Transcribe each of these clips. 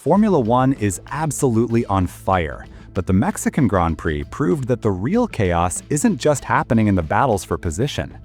Formula One is absolutely on fire, but the Mexican Grand Prix proved that the real chaos isn't just happening in the battles for position.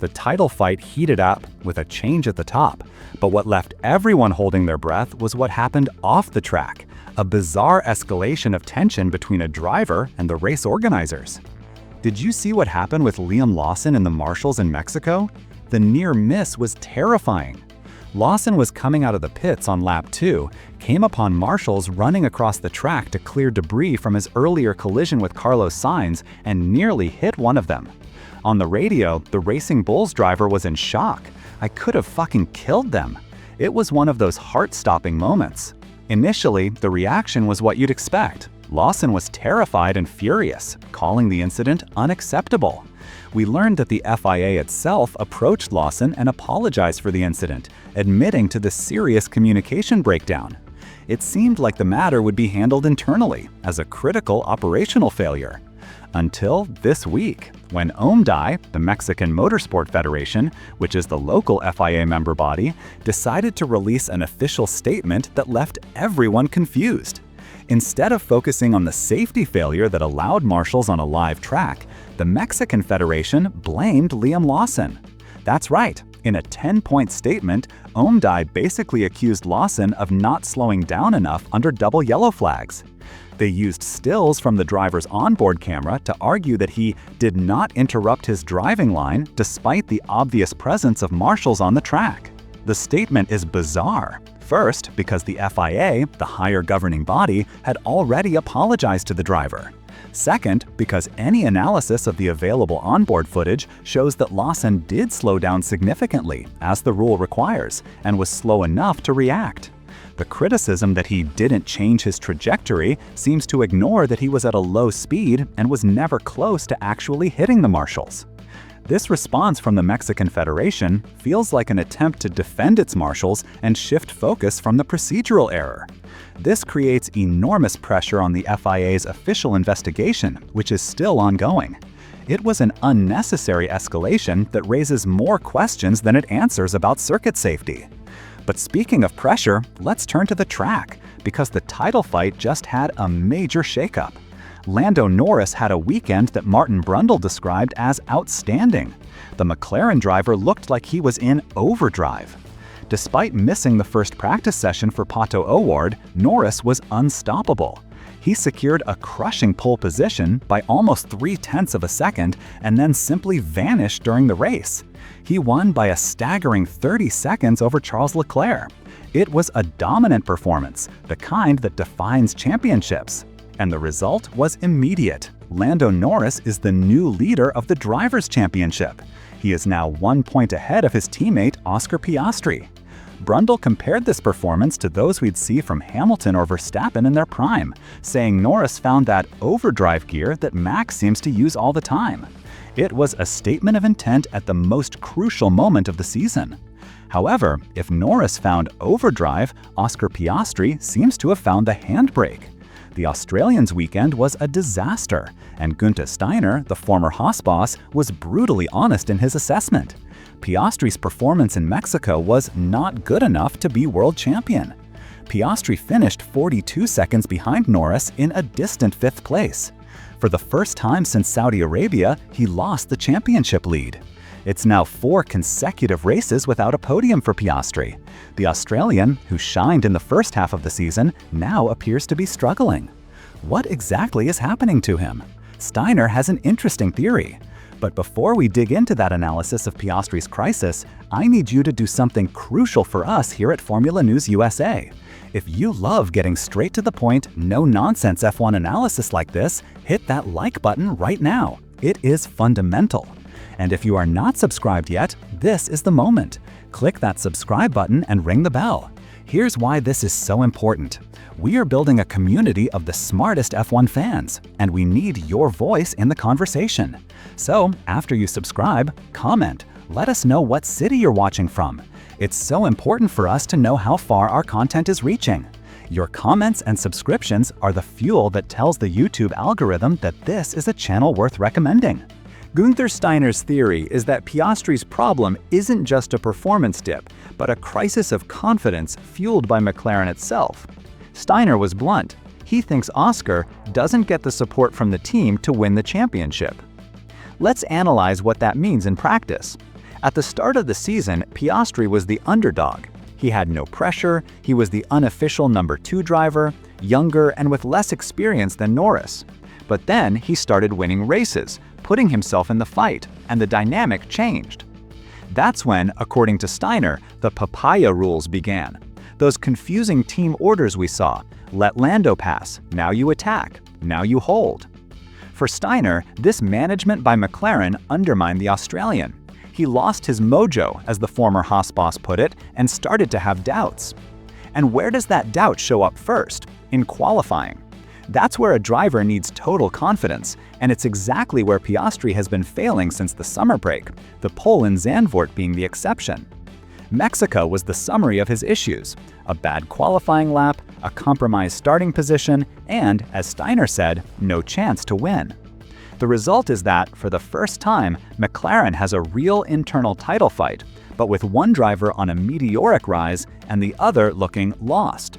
The title fight heated up with a change at the top, but what left everyone holding their breath was what happened off the track, a bizarre escalation of tension between a driver and the race organizers. Did you see what happened with Liam Lawson and the marshals in Mexico? The near miss was terrifying. Lawson was coming out of the pits on lap 2, came upon marshals running across the track to clear debris from his earlier collision with Carlos Sainz and nearly hit one of them. On the radio, the Racing Bulls driver was in shock. "I could have fucking killed them." It was one of those heart-stopping moments. Initially, the reaction was what you'd expect. Lawson was terrified and furious, calling the incident unacceptable. We learned that the FIA itself approached Lawson and apologized for the incident, admitting to the serious communication breakdown. It seemed like the matter would be handled internally, as a critical operational failure. Until this week, when UNTOld, the Mexican Motorsport Federation, which is the local FIA member body, decided to release an official statement that left everyone confused. Instead of focusing on the safety failure that allowed marshals on a live track, the Mexican Federation blamed Liam Lawson. That's right. In a 10-point statement, UNTOld basically accused Lawson of not slowing down enough under double yellow flags. They used stills from the driver's onboard camera to argue that he did not interrupt his driving line despite the obvious presence of marshals on the track. The statement is bizarre. First, because the FIA, the higher governing body, had already apologized to the driver. Second, because any analysis of the available onboard footage shows that Lawson did slow down significantly, as the rule requires, and was slow enough to react. The criticism that he didn't change his trajectory seems to ignore that he was at a low speed and was never close to actually hitting the marshals. This response from the Mexican Federation feels like an attempt to defend its marshals and shift focus from the procedural error. This creates enormous pressure on the FIA's official investigation, which is still ongoing. It was an unnecessary escalation that raises more questions than it answers about circuit safety. But speaking of pressure, let's turn to the track, because the title fight just had a major shakeup. Lando Norris had a weekend that Martin Brundle described as outstanding. The McLaren driver looked like he was in overdrive. Despite missing the first practice session for Pato O'Ward, Norris was unstoppable. He secured a crushing pole position by almost 0.3 of a second and then simply vanished during the race. He won by a staggering 30 seconds over Charles Leclerc. It was a dominant performance, the kind that defines championships. And the result was immediate. Lando Norris is the new leader of the Drivers' Championship. He is now 1 point ahead of his teammate Oscar Piastri. Brundle compared this performance to those we'd see from Hamilton or Verstappen in their prime, saying Norris found that overdrive gear that Max seems to use all the time. It was a statement of intent at the most crucial moment of the season. However, if Norris found overdrive, Oscar Piastri seems to have found the handbrake. The Australians' weekend was a disaster, and Günther Steiner, the former Haas boss, was brutally honest in his assessment. Piastri's performance in Mexico was not good enough to be world champion. Piastri finished 42 seconds behind Norris in a distant 5th place. For the first time since Saudi Arabia, he lost the championship lead. It's now 4 consecutive races without a podium for Piastri. The Australian, who shined in the first half of the season, now appears to be struggling. What exactly is happening to him? Steiner has an interesting theory. But before we dig into that analysis of Piastri's crisis, I need you to do something crucial for us here at Formula News USA. If you love getting straight to the point, no-nonsense F1 analysis like this, hit that like button right now. It is fundamental. And if you are not subscribed yet, this is the moment. Click that subscribe button and ring the bell. Here's why this is so important. We are building a community of the smartest F1 fans, and we need your voice in the conversation. So, after you subscribe, comment. Let us know what city you're watching from. It's so important for us to know how far our content is reaching. Your comments and subscriptions are the fuel that tells the YouTube algorithm that this is a channel worth recommending. Günther Steiner's theory is that Piastri's problem isn't just a performance dip, but a crisis of confidence fueled by McLaren itself. Steiner was blunt. He thinks Oscar doesn't get the support from the team to win the championship. Let's analyze what that means in practice. At the start of the season, Piastri was the underdog. He had no pressure, he was the unofficial number 2 driver, younger and with less experience than Norris. But then he started winning races, putting himself in the fight, and the dynamic changed. That's when, according to Steiner, the papaya rules began. Those confusing team orders we saw: let Lando pass, now you attack, now you hold. For Steiner, this management by McLaren undermined the Australian. He lost his mojo, as the former Haas boss put it, and started to have doubts. And where does that doubt show up first? In qualifying. That's where a driver needs total confidence, and it's exactly where Piastri has been failing since the summer break, the pole in Zandvoort being the exception. Mexico was the summary of his issues: a bad qualifying lap, a compromised starting position, and, as Steiner said, no chance to win. The result is that, for the first time, McLaren has a real internal title fight, but with one driver on a meteoric rise and the other looking lost.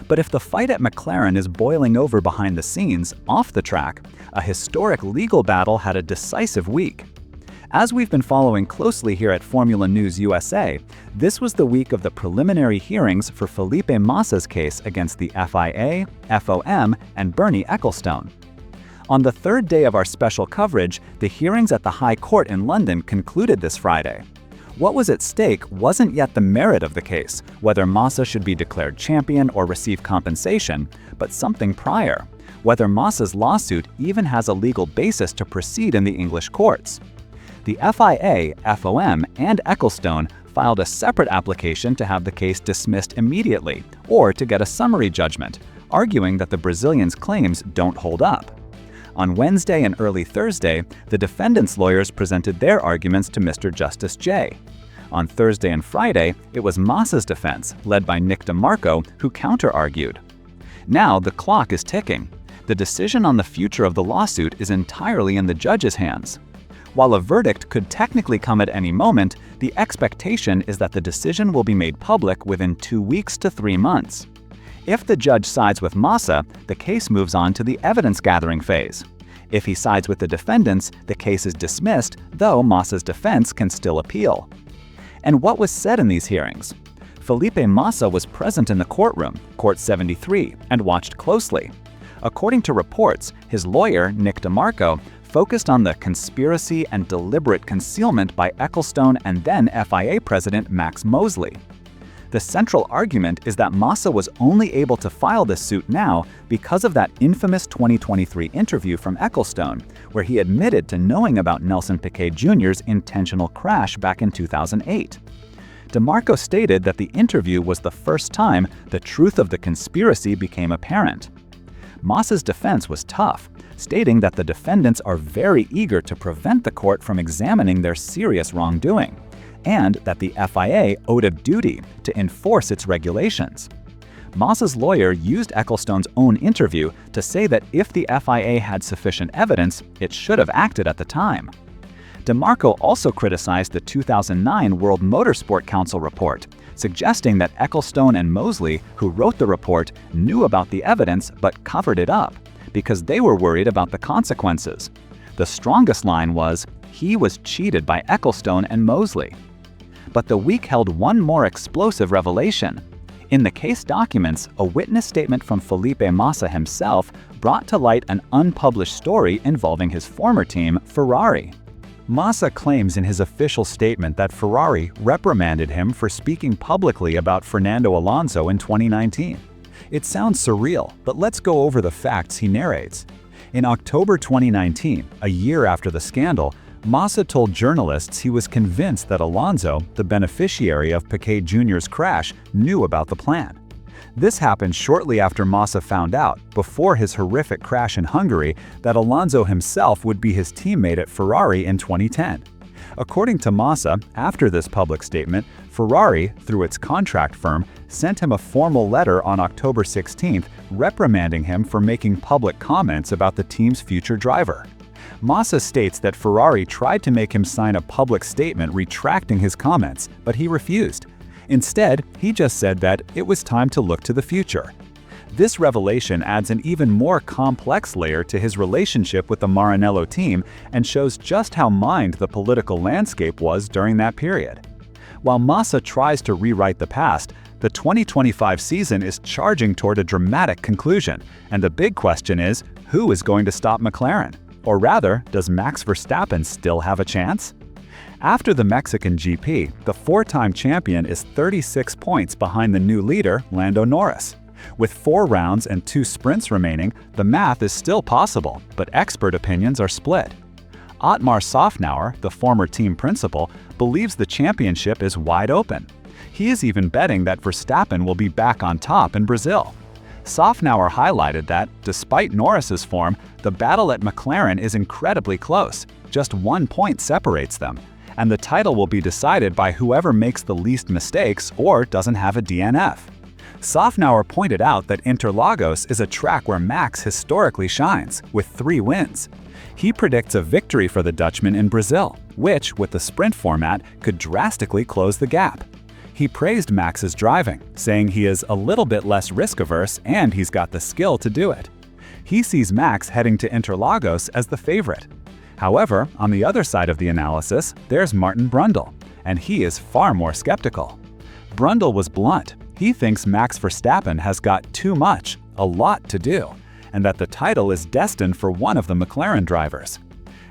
But if the fight at McLaren is boiling over behind the scenes, off the track, a historic legal battle had a decisive week. As we've been following closely here at Formula News USA, this was the week of the preliminary hearings for Felipe Massa's case against the FIA, FOM, and Bernie Ecclestone. On the third day of our special coverage, the hearings at the High Court in London concluded this Friday. What was at stake wasn't yet the merit of the case, whether Massa should be declared champion or receive compensation, but something prior: whether Massa's lawsuit even has a legal basis to proceed in the English courts. The FIA, FOM, and Ecclestone filed a separate application to have the case dismissed immediately, or to get a summary judgment, arguing that the Brazilian's claims don't hold up. On Wednesday and early Thursday, the defendants' lawyers presented their arguments to Mr. Justice J. On Thursday and Friday, it was Massa's defense, led by Nick DeMarco, who counter-argued. Now the clock is ticking. The decision on the future of the lawsuit is entirely in the judge's hands. While a verdict could technically come at any moment, the expectation is that the decision will be made public within 2 weeks to 3 months. If the judge sides with Massa, the case moves on to the evidence-gathering phase. If he sides with the defendants, the case is dismissed, though Massa's defense can still appeal. And what was said in these hearings? Felipe Massa was present in the courtroom, Court 73, and watched closely. According to reports, his lawyer, Nick DeMarco, focused on the conspiracy and deliberate concealment by Ecclestone and then FIA President Max Mosley. The central argument is that Massa was only able to file this suit now because of that infamous 2023 interview from Ecclestone, where he admitted to knowing about Nelson Piquet Jr.'s intentional crash back in 2008. DeMarco stated that the interview was the first time the truth of the conspiracy became apparent. Massa's defense was tough, stating that the defendants are very eager to prevent the court from examining their serious wrongdoing, and that the FIA owed a duty to enforce its regulations. Massa's lawyer used Ecclestone's own interview to say that if the FIA had sufficient evidence, it should have acted at the time. DeMarco also criticized the 2009 World Motorsport Council report, suggesting that Ecclestone and Mosley, who wrote the report, knew about the evidence but covered it up, because they were worried about the consequences. The strongest line was, he was cheated by Ecclestone and Mosley. But the week held one more explosive revelation. In the case documents, a witness statement from Felipe Massa himself brought to light an unpublished story involving his former team, Ferrari. Massa claims in his official statement that Ferrari reprimanded him for speaking publicly about Fernando Alonso in 2019. It sounds surreal, but let's go over the facts he narrates. In October 2019, a year after the scandal, Massa told journalists he was convinced that Alonso, the beneficiary of Piquet Jr.'s crash, knew about the plan. This happened shortly after Massa found out, before his horrific crash in Hungary, that Alonso himself would be his teammate at Ferrari in 2010. According to Massa, after this public statement, Ferrari, through its contract firm, sent him a formal letter on October 16th reprimanding him for making public comments about the team's future driver. Massa states that Ferrari tried to make him sign a public statement retracting his comments, but he refused. Instead, he just said that it was time to look to the future. This revelation adds an even more complex layer to his relationship with the Maranello team and shows just how mined the political landscape was during that period. While Massa tries to rewrite the past, the 2025 season is charging toward a dramatic conclusion, and the big question is, who is going to stop McLaren? Or rather, does Max Verstappen still have a chance? After the Mexican GP, the four-time champion is 36 points behind the new leader, Lando Norris. With 4 rounds and 2 sprints remaining, the math is still possible, but expert opinions are split. Otmar Szafnauer, the former team principal, believes the championship is wide open. He is even betting that Verstappen will be back on top in Brazil. Szafnauer highlighted that, despite Norris's form, the battle at McLaren is incredibly close. Just 1 point separates them, and the title will be decided by whoever makes the least mistakes or doesn't have a DNF. Szafnauer pointed out that Interlagos is a track where Max historically shines, with 3 wins. He predicts a victory for the Dutchman in Brazil, which, with the sprint format, could drastically close the gap. He praised Max's driving, saying he is a little bit less risk-averse and he's got the skill to do it. He sees Max heading to Interlagos as the favorite. However, on the other side of the analysis, there's Martin Brundle, and he is far more skeptical. Brundle was blunt. He thinks Max Verstappen has got too much, a lot to do, and that the title is destined for one of the McLaren drivers.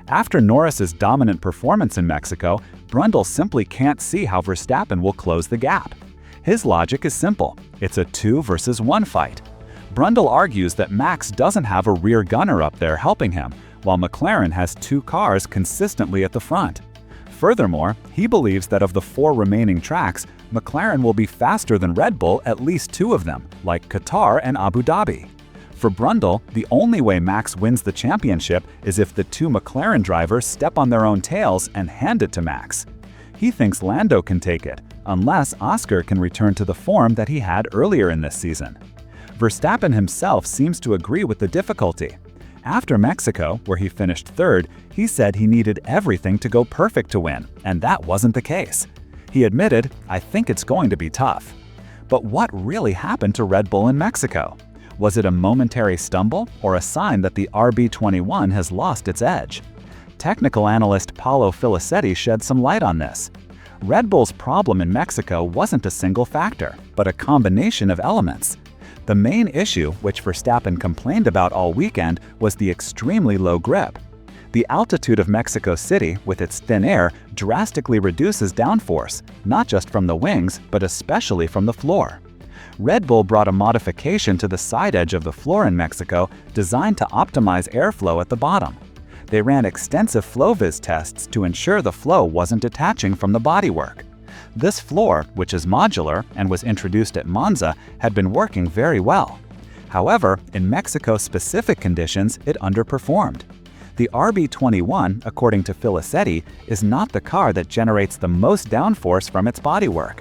After Norris's dominant performance in Mexico, Brundle simply can't see how Verstappen will close the gap. His logic is simple. It's a 2 versus 1 fight. Brundle argues that Max doesn't have a rear gunner up there helping him, while McLaren has 2 cars consistently at the front. Furthermore, he believes that of the 4 remaining tracks, McLaren will be faster than Red Bull at least 2 of them, like Qatar and Abu Dhabi. For Brundle, the only way Max wins the championship is if the 2 McLaren drivers step on their own tails and hand it to Max. He thinks Lando can take it, unless Oscar can return to the form that he had earlier in this season. Verstappen himself seems to agree with the difficulty. After Mexico, where he finished 3rd, he said he needed everything to go perfect to win, and that wasn't the case. He admitted, "I think it's going to be tough." But what really happened to Red Bull in Mexico? Was it a momentary stumble or a sign that the RB21 has lost its edge? Technical analyst Paulo Filicetti shed some light on this. Red Bull's problem in Mexico wasn't a single factor, but a combination of elements. The main issue, which Verstappen complained about all weekend, was the extremely low grip. The altitude of Mexico City, with its thin air, drastically reduces downforce, not just from the wings, but especially from the floor. Red Bull brought a modification to the side edge of the floor in Mexico designed to optimize airflow at the bottom. They ran extensive flow-vis tests to ensure the flow wasn't detaching from the bodywork. This floor, which is modular and was introduced at Monza, had been working very well. However, in Mexico-specific conditions, it underperformed. The RB21, according to Filicetti, is not the car that generates the most downforce from its bodywork.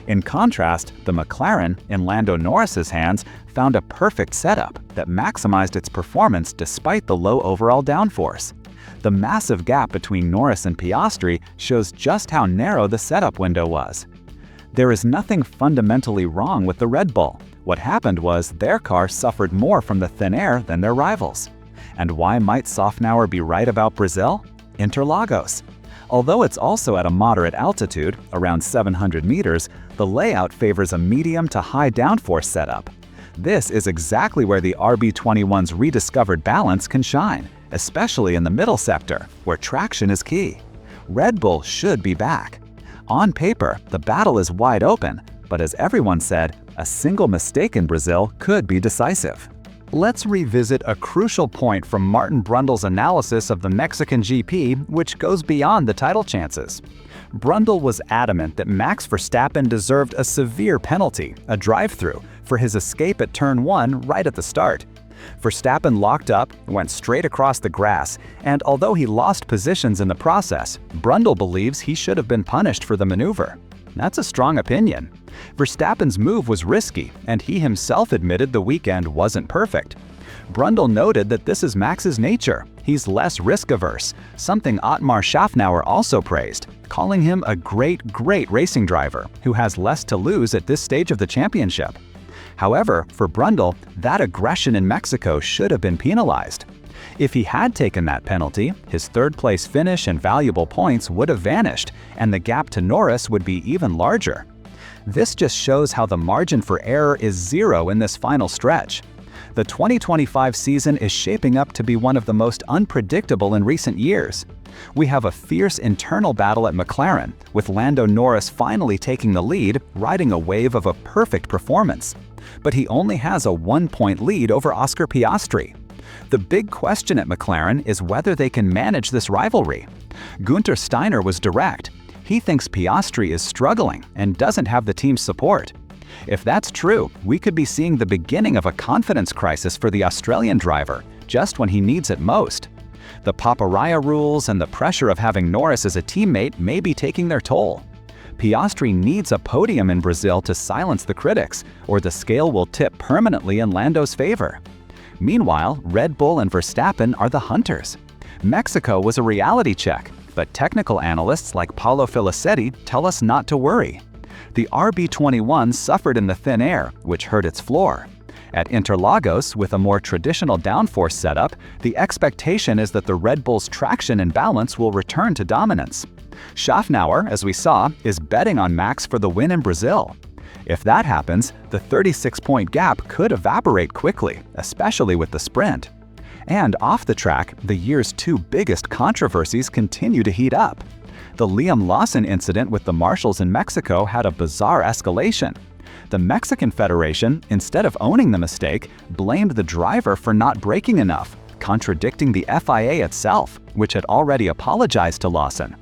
In contrast, the McLaren, in Lando Norris's hands, found a perfect setup that maximized its performance despite the low overall downforce. The massive gap between Norris and Piastri shows just how narrow the setup window was. There is nothing fundamentally wrong with the Red Bull. What happened was their car suffered more from the thin air than their rivals. And why might Szafnauer be right about Brazil? Interlagos. Although it's also at a moderate altitude, around 700 meters, the layout favors a medium to high downforce setup. This is exactly where the RB21's rediscovered balance can shine, especially in the middle sector, where traction is key. Red Bull should be back. On paper, the battle is wide open, but as everyone said, a single mistake in Brazil could be decisive. Let's revisit a crucial point from Martin Brundle's analysis of the Mexican GP, which goes beyond the title chances. Brundle was adamant that Max Verstappen deserved a severe penalty, a drive-through, for his escape at turn 1 right at the start. Verstappen locked up, went straight across the grass, and although he lost positions in the process, Brundle believes he should have been punished for the maneuver. That's a strong opinion. Verstappen's move was risky, and he himself admitted the weekend wasn't perfect. Brundle noted that this is Max's nature. He's less risk-averse, something Otmar Szafnauer also praised, calling him a great racing driver who has less to lose at this stage of the championship. However, for Brundle, that aggression in Mexico should have been penalized. If he had taken that penalty, his third-place finish and valuable points would have vanished, and the gap to Norris would be even larger. This just shows how the margin for error is zero in this final stretch. The 2025 season is shaping up to be one of the most unpredictable in recent years. We have a fierce internal battle at McLaren, with Lando Norris finally taking the lead, riding a wave of a perfect performance. But he only has a 1-point lead over Oscar Piastri. The big question at McLaren is whether they can manage this rivalry. Günther Steiner was direct. He thinks Piastri is struggling and doesn't have the team's support. If that's true, we could be seeing the beginning of a confidence crisis for the Australian driver, just when he needs it most. The Paparaya rules and the pressure of having Norris as a teammate may be taking their toll. Piastri needs a podium in Brazil to silence the critics, or the scale will tip permanently in Lando's favor. Meanwhile, Red Bull and Verstappen are the hunters. Mexico was a reality check, but technical analysts like Paulo Felicetti tell us not to worry. The RB21 suffered in the thin air, which hurt its floor. At Interlagos, with a more traditional downforce setup, the expectation is that the Red Bull's traction and balance will return to dominance. Schaffnauer, as we saw, is betting on Max for the win in Brazil. If that happens, the 36-point gap could evaporate quickly, especially with the sprint. And off the track, the year's two biggest controversies continue to heat up. The Liam Lawson incident with the marshals in Mexico had a bizarre escalation. The Mexican Federation, instead of owning the mistake, blamed the driver for not braking enough, contradicting the FIA itself, which had already apologized to Lawson.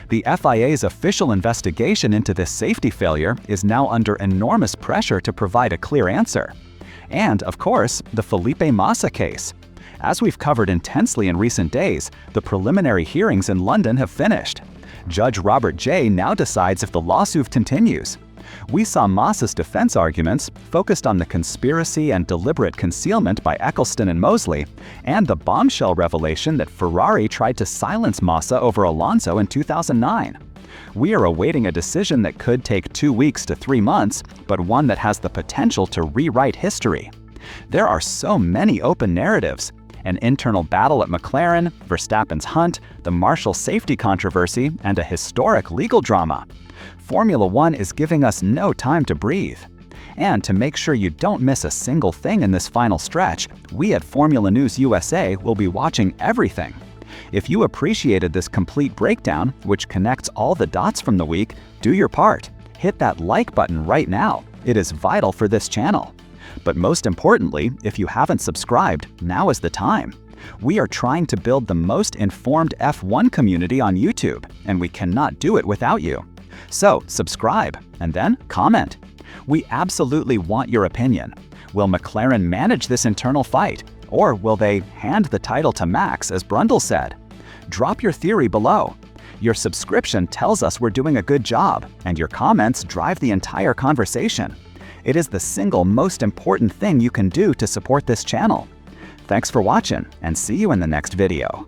The FIA's official investigation into this safety failure is now under enormous pressure to provide a clear answer. And, of course, the Felipe Massa case. As we've covered intensely in recent days, the preliminary hearings in London have finished. Judge Robert J. now decides if the lawsuit continues. We saw Massa's defense arguments focused on the conspiracy and deliberate concealment by Eccleston and Mosley, and the bombshell revelation that Ferrari tried to silence Massa over Alonso in 2009. We are awaiting a decision that could take 2 weeks to 3 months, but one that has the potential to rewrite history. There are so many open narratives. An internal battle at McLaren, Verstappen's hunt, the Marshall safety controversy, and a historic legal drama. Formula One is giving us no time to breathe. And to make sure you don't miss a single thing in this final stretch, we at Formula News USA will be watching everything. If you appreciated this complete breakdown, which connects all the dots from the week, do your part. Hit that like button right now. It is vital for this channel. But most importantly, if you haven't subscribed, now is the time. We are trying to build the most informed F1 community on YouTube, and we cannot do it without you. So, subscribe, and then comment. We absolutely want your opinion. Will McLaren manage this internal fight, or will they hand the title to Max, as Brundle said? Drop your theory below. Your subscription tells us we're doing a good job, and your comments drive the entire conversation. It is the single most important thing you can do to support this channel. Thanks for watching, and see you in the next video.